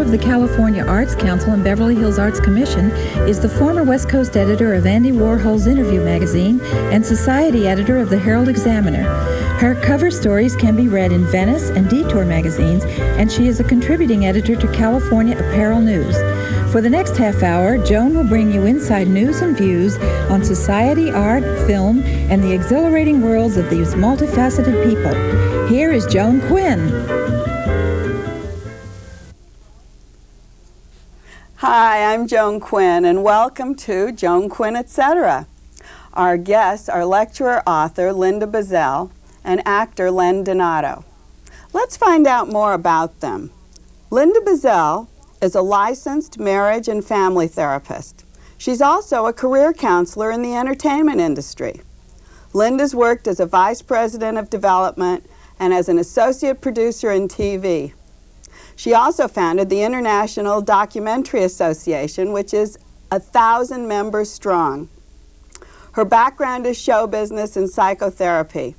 of the California Arts Council and Beverly Hills Arts Commission, is the former West Coast editor of Andy Warhol's Interview magazine and society editor of the Herald Examiner. Her cover stories can be read in Venice and Detour magazines, and she is a contributing editor to California Apparel News. For the next half hour, Joan will bring you inside news and views on society, art, film, and the exhilarating worlds of these multifaceted people. Here is Joan Quinn. Hi, I'm Joan Quinn, and welcome to Joan Quinn, Etc. Our guests are lecturer, author Linda Buzzell and actor Len Donato. Let's find out more about them. Linda Buzzell is a licensed marriage and family therapist. She's also a career counselor in the entertainment industry. Linda's worked as a vice president of development and as an associate producer in TV. She also founded the International Documentary Association, which is 1,000 members strong. Her background is show business and psychotherapy.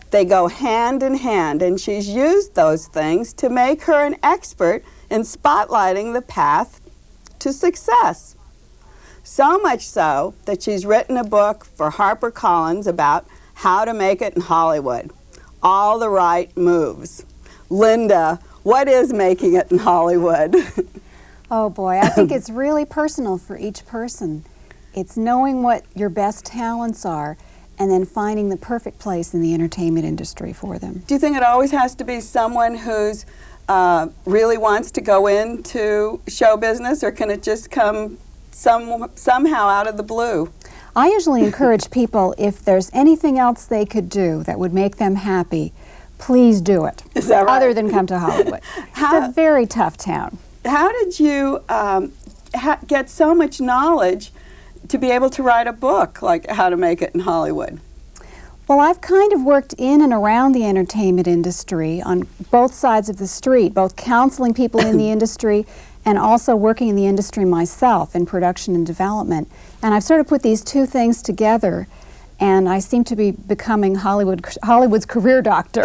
They go hand in hand, and she's used those things to make her an expert in spotlighting the path to success. So much so that she's written a book for HarperCollins about how to make it in Hollywood. All the right moves. Linda, what is making it in Hollywood? Oh boy, I think it's really personal for each person. It's knowing what your best talents are and then finding the perfect place in the entertainment industry for them. Do you think it always has to be someone who's really wants to go into show business, or can it just come somehow out of the blue? I usually encourage people, if there's anything else they could do that would make them happy, please do it. Is that right? Other than come to Hollywood. It's a very tough town. How did you get so much knowledge to be able to write a book like How to Make It in Hollywood? Well, I've kind of worked in and around the entertainment industry on both sides of the street, both counseling people in the industry and also working in the industry myself in production and development. And I've sort of put these two things together, and I seem to be becoming Hollywood's career doctor.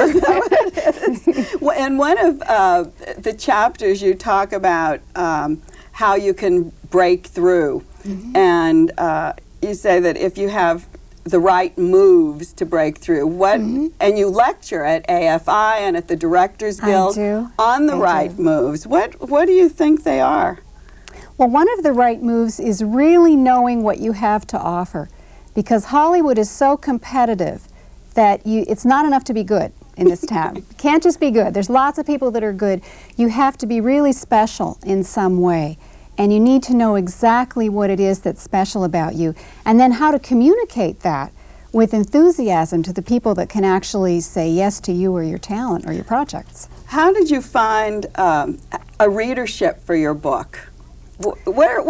Well, in one of the chapters you talk about how you can break through, and you say that if you have the right moves to break through, and you lecture at AFI and at the Directors Guild on the right moves. What do you think they are? Well, one of the right moves is really knowing what you have to offer, because Hollywood is so competitive that it's not enough to be good in this town. You can't just be good. There's lots of people that are good. You have to be really special in some way. And you need to know exactly what it is that's special about you, and then how to communicate that with enthusiasm to the people that can actually say yes to you or your talent or your projects. How did you find a readership for your book? Where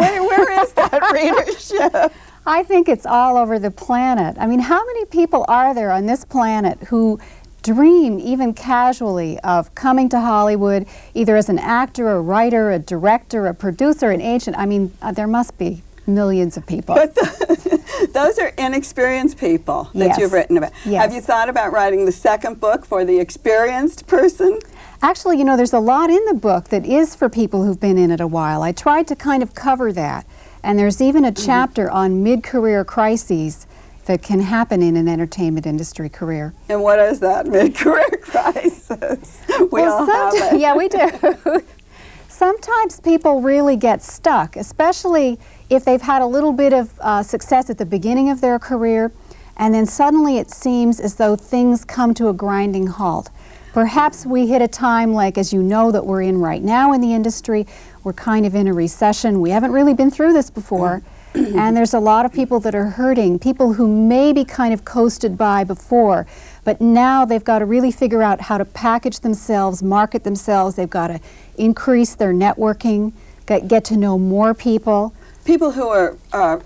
is that readership? I think it's all over the planet. I mean, how many people are there on this planet who dream, even casually, of coming to Hollywood, either as an actor, a writer, a director, a producer, an agent? I mean, there must be millions of people. But those are inexperienced people that you've written about. Yes. Have you thought about writing the second book for the experienced person? Actually, you know, there's a lot in the book that is for people who've been in it a while. I tried to kind of cover that. And there's even a chapter on mid-career crises that can happen in an entertainment industry career. And what is that mid-career crisis? We all have it. Yeah, we do. Sometimes people really get stuck, especially if they've had a little bit of success at the beginning of their career, and then suddenly it seems as though things come to a grinding halt. Perhaps we hit a time like, as you know, that we're in right now in the industry. We're kind of in a recession. We haven't really been through this before. And there's a lot of people that are hurting, people who maybe kind of coasted by before, but now they've got to really figure out how to package themselves, market themselves. They've got to increase their networking, get to know more people. People who are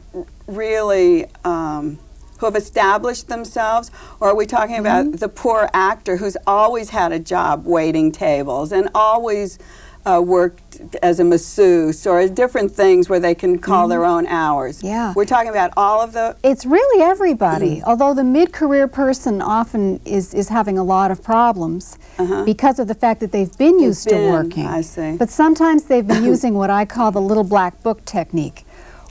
really, who have established themselves, or are we talking about the poor actor who's always had a job waiting tables and always worked as a masseuse or different things where they can call their own hours. Yeah. We're talking about all of the... It's really everybody, although the mid-career person often is having a lot of problems because of the fact that they've been used to working. I see. But sometimes they've been using what I call the little black book technique,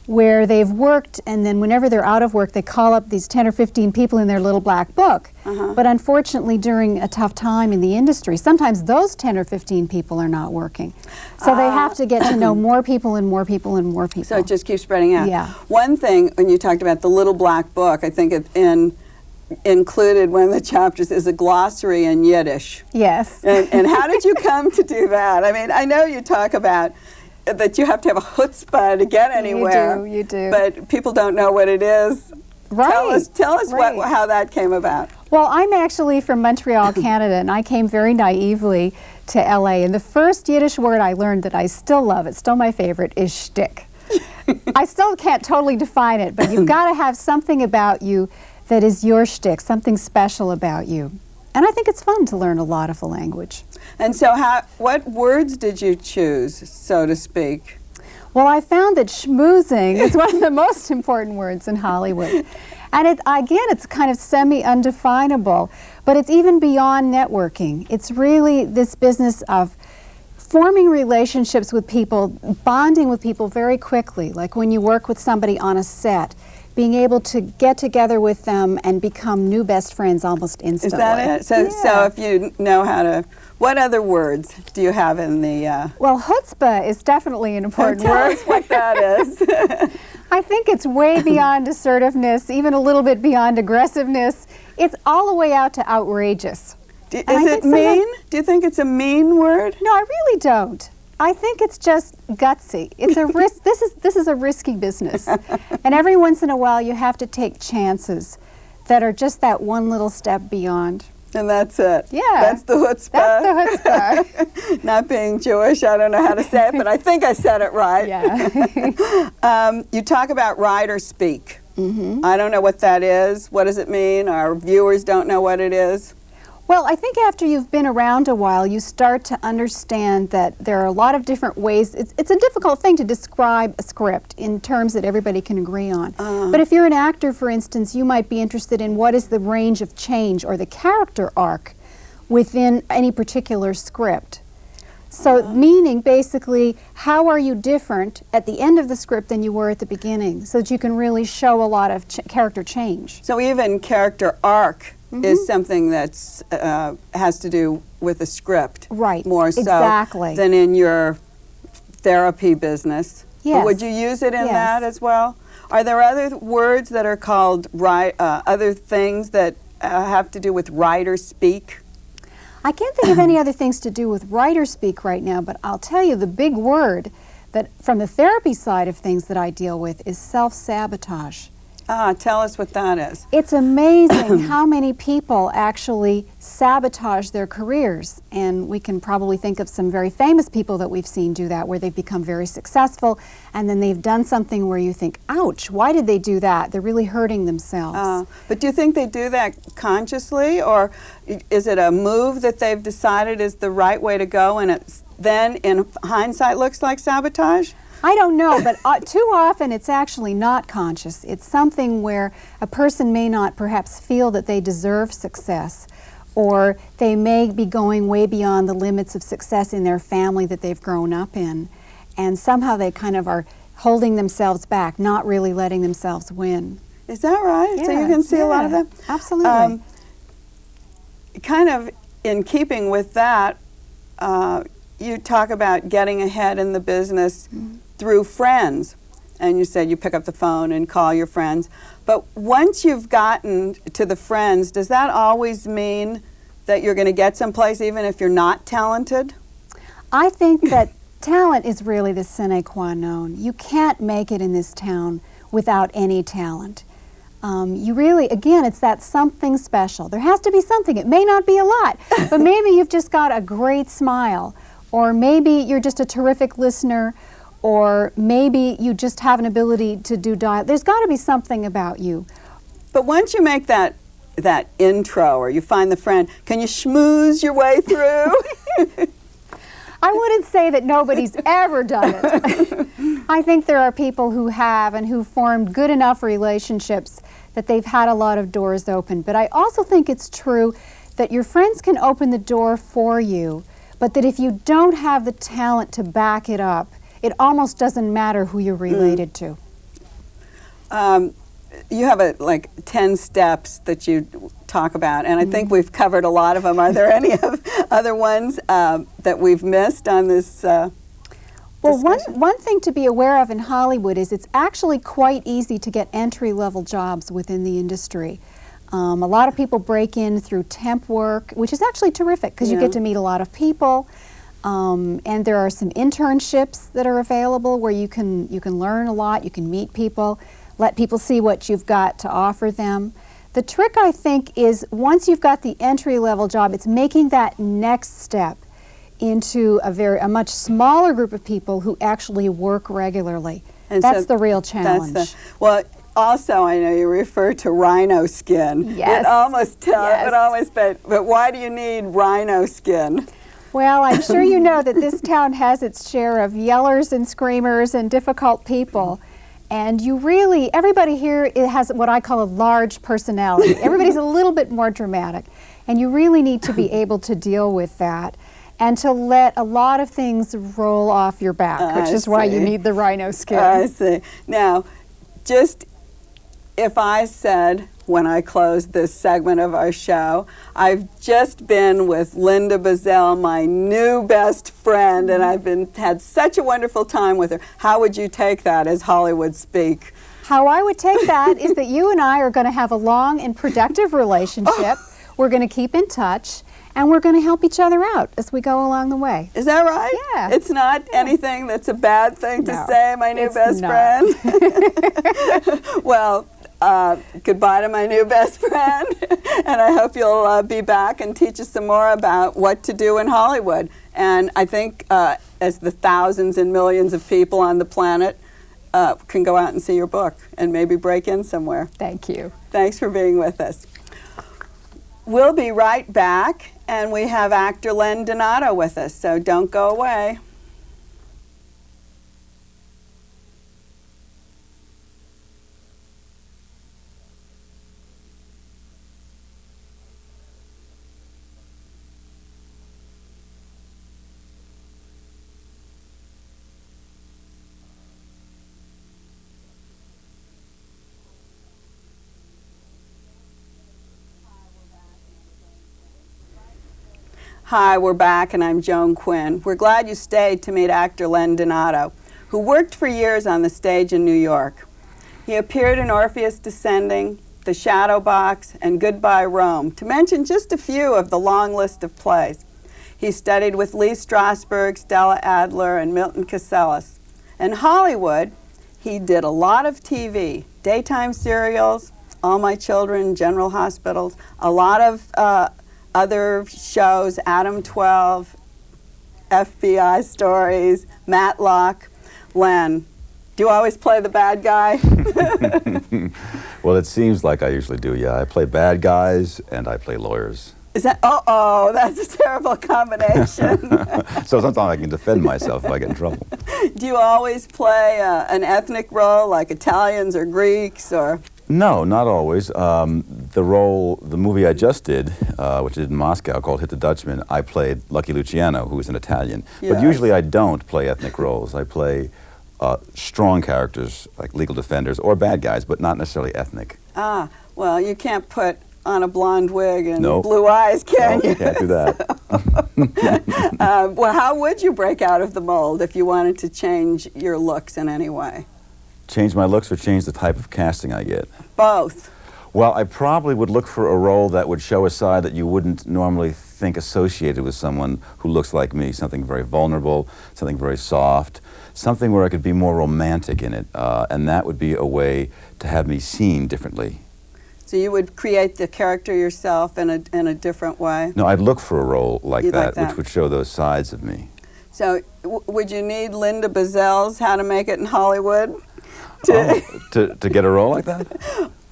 where they've worked and then whenever they're out of work they call up these 10 or 15 people in their little black book. But unfortunately during a tough time in the industry, sometimes those 10 or 15 people are not working. So they have to get to know more people and more people and more people. So it just keeps spreading out. Yeah. One thing, when you talked about the little black book, I think included one of the chapters is a glossary in Yiddish. Yes. And how did you come to do that? I mean, I know you talk about that you have to have a chutzpah to get anywhere. You do. But people don't know what it is. Right. Tell us right. how that came about. Well, I'm actually from Montreal, Canada, and I came very naively to LA. And the first Yiddish word I learned that I still love, it's still my favorite, is shtick. I still can't totally define it, but you've got to have something about you that is your shtick, something special about you. And I think it's fun to learn a lot of the language. And so what words did you choose, so to speak? Well, I found that schmoozing is one of the most important words in Hollywood. And it's kind of semi-undefinable, but it's even beyond networking. It's really this business of forming relationships with people, bonding with people very quickly, like when you work with somebody on a set, being able to get together with them and become new best friends almost instantly. Is that it? So if you know how to, what other words do you have in the... Well, chutzpah is definitely an important word. Tell us what that is. I think it's way beyond assertiveness, even a little bit beyond aggressiveness. It's all the way out to outrageous. Is it mean? Do you think it's a mean word? No, I really don't. I think it's just gutsy. It's a risk. This is a risky business, and every once in a while you have to take chances that are just that one little step beyond. And that's it. Yeah, that's the chutzpah. That's the chutzpah. Not being Jewish, I don't know how to say it, but I think I said it right. Yeah. You talk about writer speak. I don't know what that is. What does it mean? Our viewers don't know what it is. Well, I think after you've been around a while, you start to understand that there are a lot of different ways. It's a difficult thing to describe a script in terms that everybody can agree on. But if you're an actor, for instance, you might be interested in what is the range of change or the character arc within any particular script. So meaning basically, how are you different at the end of the script than you were at the beginning, so that you can really show a lot of character change. So even character arc is something that's has to do with the script, right? More so exactly. than in your therapy business. Yes. But would you use it in Yes. that as well? Are there other words that are called other things that have to do with writer speak? I can't think of any other things to do with writer speak right now, but I'll tell you the big word that from the therapy side of things that I deal with is self-sabotage. Tell us what that is. It's amazing how many people actually sabotage their careers, and we can probably think of some very famous people that we've seen do that, where they've become very successful and then they've done something where you think, ouch, why did they do that? They're really hurting themselves. But do you think they do that consciously, or is it a move that they've decided is the right way to go and it then in hindsight looks like sabotage? I don't know, but too often it's actually not conscious. It's something where a person may not perhaps feel that they deserve success, or they may be going way beyond the limits of success in their family that they've grown up in, and somehow they kind of are holding themselves back, not really letting themselves win. Is that right? Yeah, so you can see a lot of them? Absolutely. Kind of in keeping with that, you talk about getting ahead in the business through friends, and you said you pick up the phone and call your friends. But once you've gotten to the friends, does that always mean that you're going to get someplace even if you're not talented? I think that talent is really the sine qua non. You can't make it in this town without any talent. You really, again, it's that something special. There has to be something. It may not be a lot, but maybe you've just got a great smile, or maybe you're just a terrific listener, or maybe you just have an ability to do dialogue. There's got to be something about you. But once you make that intro, or you find the friend, can you schmooze your way through? I wouldn't say that nobody's ever done it. I think there are people who have and who formed good enough relationships that they've had a lot of doors open. But I also think it's true that your friends can open the door for you, but that if you don't have the talent to back it up, it almost doesn't matter who you're related to. You have like 10 steps that you talk about, and I think we've covered a lot of them. Are there any other ones that we've missed on this Well, discussion? one thing to be aware of in Hollywood is it's actually quite easy to get entry-level jobs within the industry. A lot of people break in through temp work, which is actually terrific because you get to meet a lot of people. And there are some internships that are available where you can learn a lot, you can meet people, let people see what you've got to offer them. The trick, I think, is once you've got the entry-level job, it's making that next step into a much smaller group of people who actually work regularly. And that's so the real challenge. Well, also, I know you refer to rhino skin. Yes. It almost Yes. but why do you need rhino skin? Well, I'm sure you know that this town has its share of yellers and screamers and difficult people. And everybody here has what I call a large personality. Everybody's a little bit more dramatic. And you really need to be able to deal with that and to let a lot of things roll off your back, which is why you need the rhino skin. I see. Now, just if I said when I closed this segment of our show, I've just been with Linda Buzzell, my new best friend, and I've had such a wonderful time with her. How would you take that as Hollywood speak? How I would take that is that you and I are going to have a long and productive relationship. We're going to keep in touch, and we're going to help each other out as we go along the way. Is that right? Yeah. It's not anything that's a bad thing to No, say, my new it's best not. friend? Well, goodbye to my new best friend, and I hope you'll be back and teach us some more about what to do in Hollywood. And I think as the thousands and millions of people on the planet can go out and see your book and maybe break in somewhere. Thank you. Thanks for being with us. We'll be right back, and we have actor Len Donato with us, so don't go away. Hi, we're back, and I'm Joan Quinn. We're glad you stayed to meet actor Len Donato, who worked for years on the stage in New York. He appeared in Orpheus Descending, The Shadow Box, and Goodbye Rome, to mention just a few of the long list of plays. He studied with Lee Strasberg, Stella Adler, and Milton Casellas. In Hollywood, he did a lot of TV, daytime serials, All My Children, General Hospitals, a lot of other shows, Adam 12, FBI Stories, Matlock. Len, do you always play the bad guy? Well, it seems like I usually do, yeah. I play bad guys and I play lawyers. Is that, uh-oh, that's a terrible combination. So sometimes I can defend myself if I get in trouble. Do you always play an ethnic role like Italians or Greeks or? No, not always. The movie I just did, which is in Moscow, called Hit the Dutchman, I played Lucky Luciano, who is an Italian. Yes. But usually I don't play ethnic roles. I play strong characters, like legal defenders, or bad guys, but not necessarily ethnic. Ah, well, you can't put on a blonde wig and Nope. blue eyes, can No, you? can't do that. Well, how would you break out of the mold if you wanted to change your looks in any way? Change my looks or change the type of casting I get? Both. Well, I probably would look for a role that would show a side that you wouldn't normally think associated with someone who looks like me, something very vulnerable, something very soft, something where I could be more romantic in it, and that would be a way to have me seen differently. So you would create the character yourself in a different way? No, I'd look for a role like You'd like that, which would show those sides of me. So would you need Linda Buzzell's How to Make It in Hollywood? To get a role like that?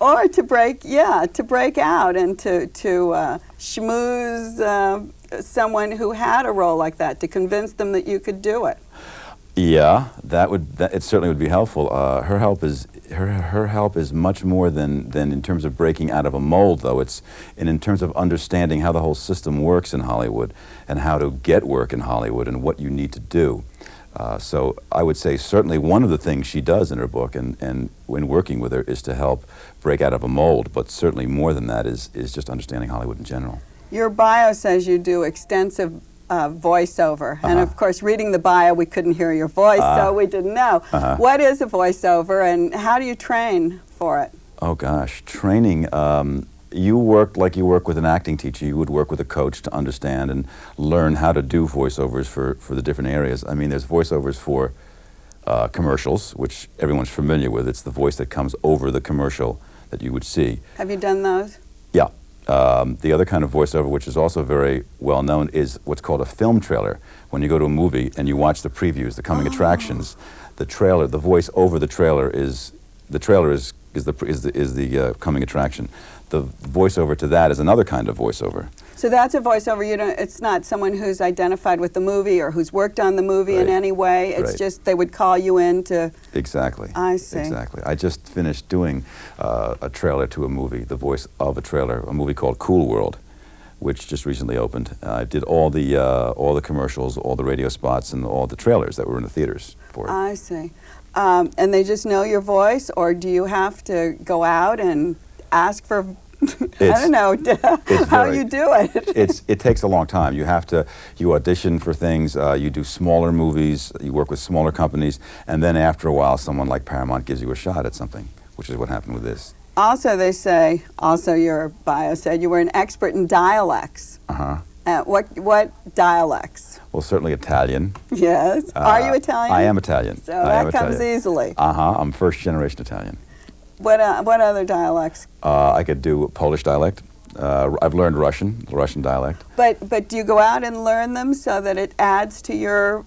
Or to break out and to schmooze someone who had a role like that, to convince them that you could do it. Yeah, it certainly would be helpful. Her help is much more than in terms of breaking out of a mold, though. It's in terms of understanding how the whole system works in Hollywood and how to get work in Hollywood and what you need to do. So I would say certainly one of the things she does in her book and when working with her is to help break out of a mold, but certainly more than that is just understanding Hollywood in general. Your bio says you do extensive voiceover, and of course reading the bio we couldn't hear your voice, so we didn't know. What is a voiceover and how do you train for it? Oh gosh, training, you work like you work with an acting teacher. You would work with a coach to understand and learn how to do voiceovers for the different areas. I mean, there's voiceovers for commercials, which everyone's familiar with. It's the voice that comes over the commercial that you would see. Have you done those? Yeah. The other kind of voiceover, which is also very well known, is what's called a film trailer. When you go to a movie and you watch the previews, the coming attractions, the trailer, the voice over the trailer is the coming attraction. The voiceover to that is another kind of voiceover. So that's a voiceover. It's not someone who's identified with the movie or who's worked on the movie in any way. It's just they would call you in to. Exactly. I see. Exactly. I just finished doing a trailer to a movie, the voice of a trailer, a movie called Cool World, which just recently opened. I did all the commercials, all the radio spots, and all the trailers that were in the theaters for it. I see. And they just know your voice, or do you have to go out and ask for? I don't know how you do it. It takes a long time. You audition for things, you do smaller movies, you work with smaller companies, and then after a while someone like Paramount gives you a shot at something, which is what happened with this. Also they say, your bio said you were an expert in dialects. What dialects? Well, certainly Italian. Yes. Are you Italian? I am Italian. So that comes easily. I'm first generation Italian. What other dialects? I could do Polish dialect. I've learned Russian dialect. But do you go out and learn them so that it adds to your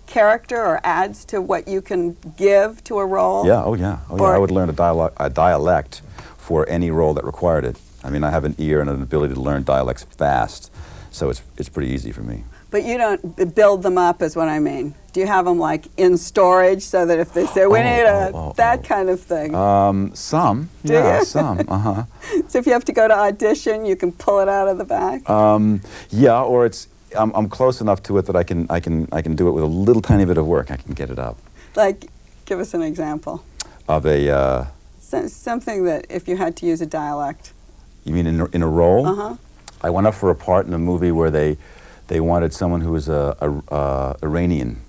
character or adds to what you can give to a role? Yeah. I would learn a dialect for any role that required it. I mean, I have an ear and an ability to learn dialects fast, so it's pretty easy for me. But you don't build them up, is what I mean. Do you have them like in storage so that if they say we need that kind of thing? Some. Do you? Some. So if you have to go to audition, you can pull it out of the back. Yeah, or I'm close enough to it that I can do it with a little tiny bit of work. I can get it up. Like, give us an example of a something that if you had to use a dialect. You mean in a role? I went up for a part in a movie where they wanted someone who was Iranian,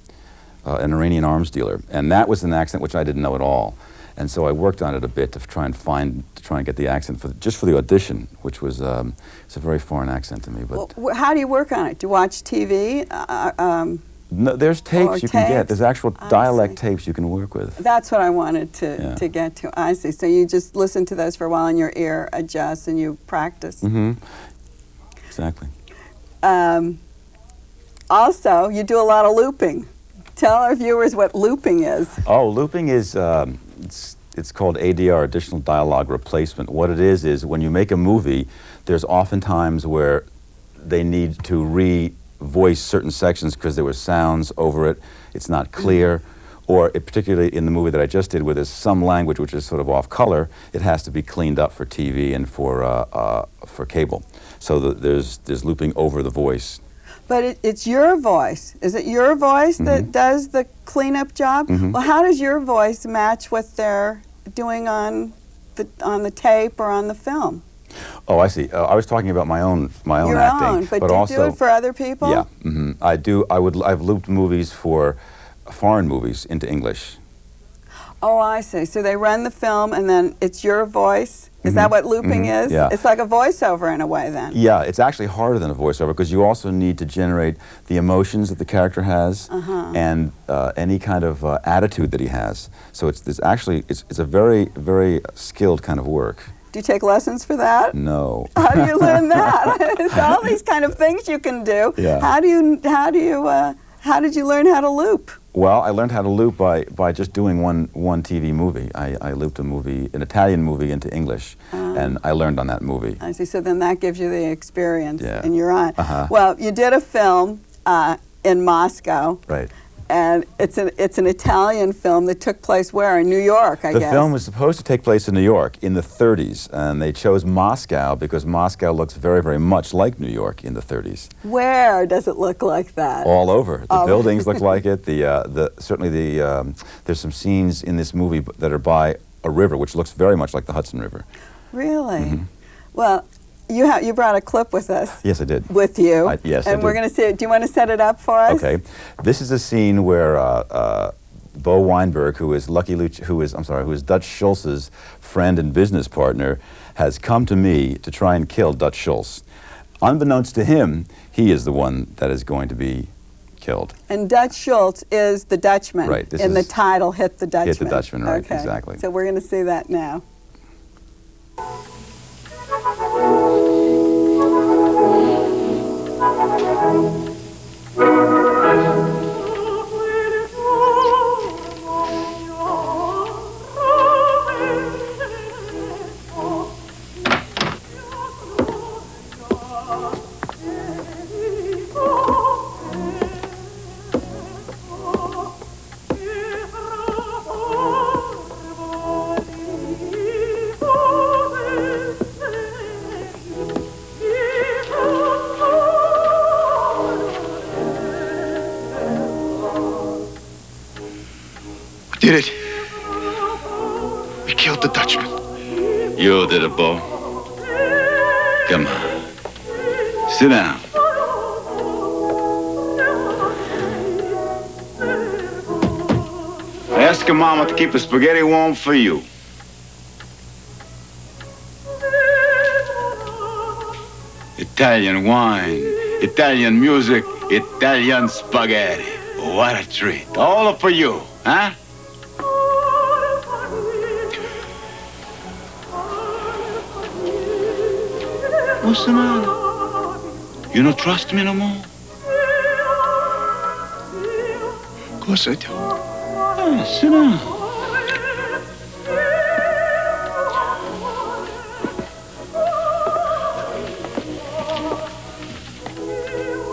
an Iranian arms dealer, and that was an accent which I didn't know at all, and so I worked on it a bit to try and get the accent just for the audition, which was it's a very foreign accent to me. But well, how do you work on it? Do you watch TV? No, there's tapes you can get. There's actual dialect tapes you can work with. That's what I wanted to get to. I see. So you just listen to those for a while, and your ear adjusts, and you practice. Exactly. Also, you do a lot of looping. Tell our viewers what looping is. Oh, looping is, it's called ADR, Additional Dialogue Replacement. What it is when you make a movie, there's often times where they need to re-voice certain sections because there were sounds over it, it's not clear, or particularly in the movie that I just did where there's some language which is sort of off color, it has to be cleaned up for TV and for cable. So there's looping over the voice. But it's your voice. Is it your voice that does the cleanup job? Well, how does your voice match what they're doing on the tape or on the film? Oh, I see. I was talking about my own your acting. Own, but do you also do it for other people? Yeah, I do. I've looped movies for foreign movies into English. Oh, I see. So they run the film and then it's your voice? Is that what looping is? Yeah. It's like a voiceover in a way then. Yeah, it's actually harder than a voiceover because you also need to generate the emotions that the character has and any kind of attitude that he has. So it's a very, very skilled kind of work. Do you take lessons for that? No. How do you learn that? It's all these kind of things you can do. Yeah. How did you learn how to loop? Well, I learned how to loop by just doing one TV movie. I looped an Italian movie into English, and I learned on that movie. I see. So then that gives you the experience, Yeah. and you're on. Uh-huh. Well, you did a film in Moscow. Right. And it's an Italian film that took place where? In New York, I guess. The film was supposed to take place in New York in the 30s, and they chose Moscow because Moscow looks very, very much like New York in the 30s. Where does it look like that? All over. The buildings look like it. Certainly there's some scenes in this movie that are by a river, which looks very much like the Hudson River. Really? Mm-hmm. Well, you brought a clip with us. Yes, I did. With you. Yes, I and we're did. going to see it. Do you want to set it up for us? Okay. This is a scene where Bo Weinberg, who is Dutch Schultz's friend and business partner, has come to me to try and kill Dutch Schultz. Unbeknownst to him, he is the one that is going to be killed. And Dutch Schultz is the Dutchman. Right. In the title, Hit the Dutchman. Hit the Dutchman, right, okay. exactly. So we're going to see that now. Did it. We killed the Dutchman. You did it, Bo. Come on. Sit down. Ask your mama to keep the spaghetti warm for you. Italian wine, Italian music, Italian spaghetti. What a treat. All for you, huh? What's the matter? You don't trust me no more? Of course I do. Sit down.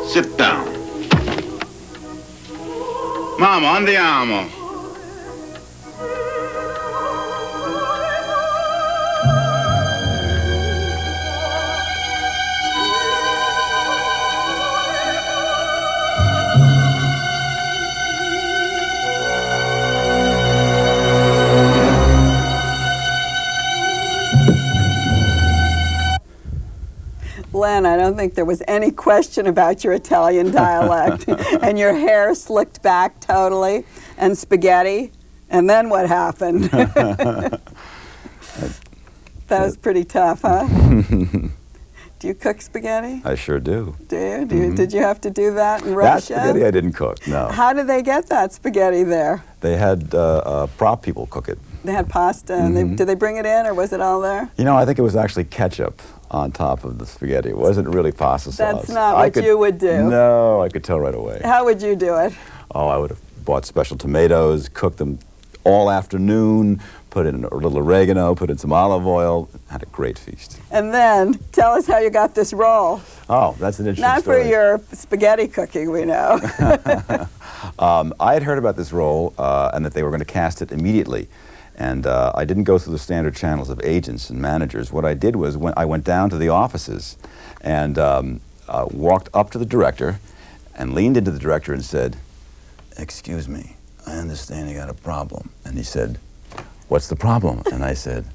Sit down. Mama, andiamo. Len, I don't think there was any question about your Italian dialect. And your hair slicked back totally, and spaghetti. And then what happened? That was pretty tough, huh? Do you cook spaghetti? I sure do. Do you? Did you have to do that in Russia? That spaghetti I didn't cook, no. How did they get that spaghetti there? They had prop people cook it. They had pasta, and did they bring it in, or was it all there? You know, I think it was actually ketchup on top of the spaghetti. It wasn't really pasta sauce. That's not what you would do. No, I could tell right away. How would you do it? Oh, I would have bought special tomatoes, cooked them all afternoon, put in a little oregano, put in some olive oil, had a great feast. And then, tell us how you got this role. Oh, that's an interesting Not story. for your spaghetti cooking, we know. I had heard about this role and that they were going to cast it immediately. And I didn't go through the standard channels of agents and managers. What I did was I went down to the offices and walked up to the director and leaned into the director and said, "Excuse me, I understand you got a problem." And he said, "What's the problem?" And I said,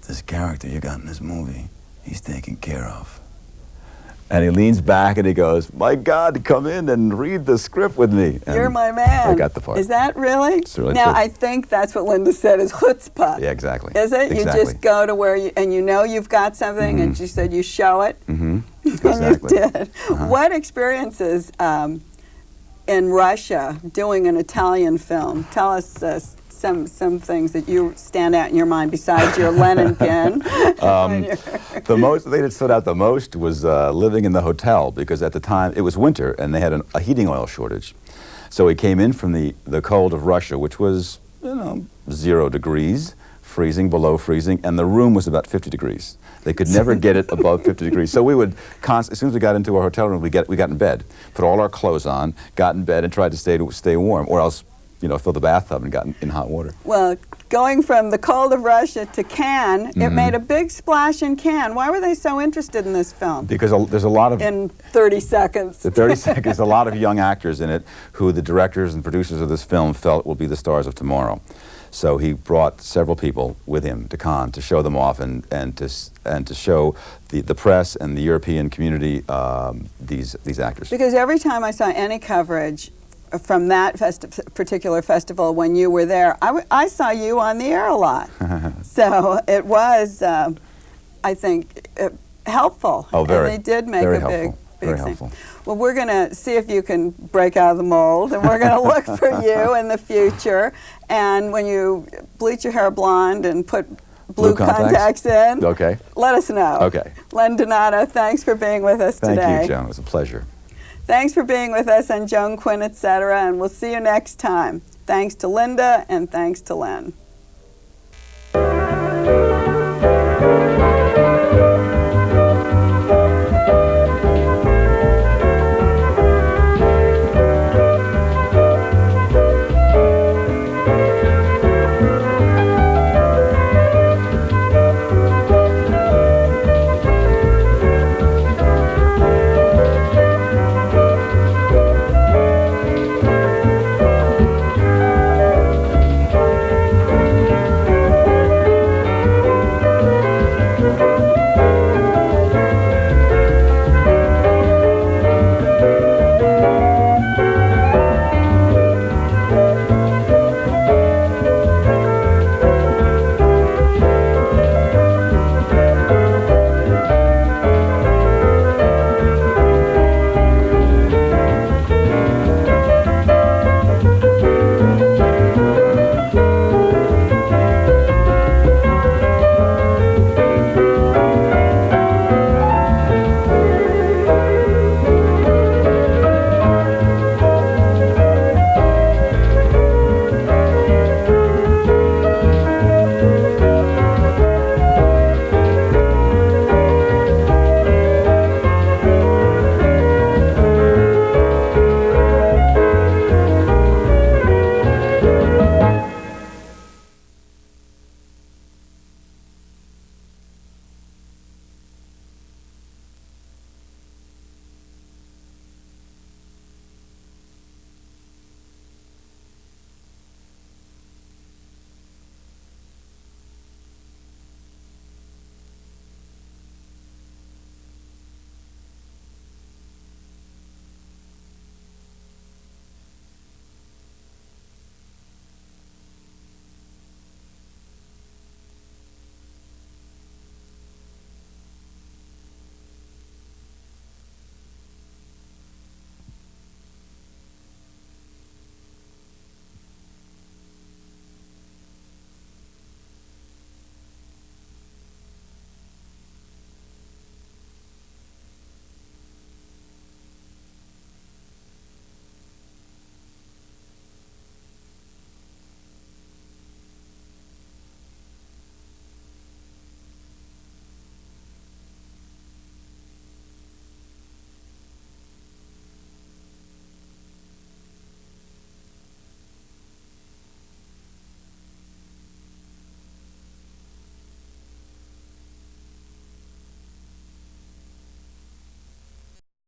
"This character you got in this movie, he's taken care of." And he leans back and he goes, "My God, come in and read the script with me." And You're my man. I got the part. Is that really? It's really now, true. I think that's what Linda said is chutzpah. Yeah, exactly. Is it? Exactly. You just go to where you know you've got something, and she said you show it. Mm-hmm. And you did. What experiences in Russia doing an Italian film? Tell us some things that you stand out in your mind besides your Lennon pin? The most thing that stood out the most was living in the hotel, because at the time it was winter and they had a heating oil shortage. So we came in from the cold of Russia, which was 0 degrees, freezing, below freezing, and the room was about 50 degrees. They could never get it above 50 degrees. So we would as soon as we got into our hotel room, we got in bed, put all our clothes on, got in bed, and tried to stay warm, or else fill the bathtub and got in hot water. Well, going from the cold of Russia to Cannes, it made a big splash in Cannes. Why were they so interested in this film? Because there's a lot of... In 30 seconds. The 30 seconds, a lot of young actors in it who the directors and producers of this film felt will be the stars of tomorrow. So he brought several people with him to Cannes to show them off and to show the press and the European community these actors. Because every time I saw any coverage from that particular festival when you were there, I saw you on the air a lot. So it was, I think, helpful. Oh, very. And they did make very a helpful. big Very thing. helpful. Well, we're going to see if you can break out of the mold, and we're going to look for you in the future. And when you bleach your hair blonde and put blue contacts in, okay, let us know. Okay. Len Donato, thanks for being with us today. Thank you, Joan. It was a pleasure. Thanks for being with us on Joan Quinn, etc., and we'll see you next time. Thanks to Linda, and thanks to Len.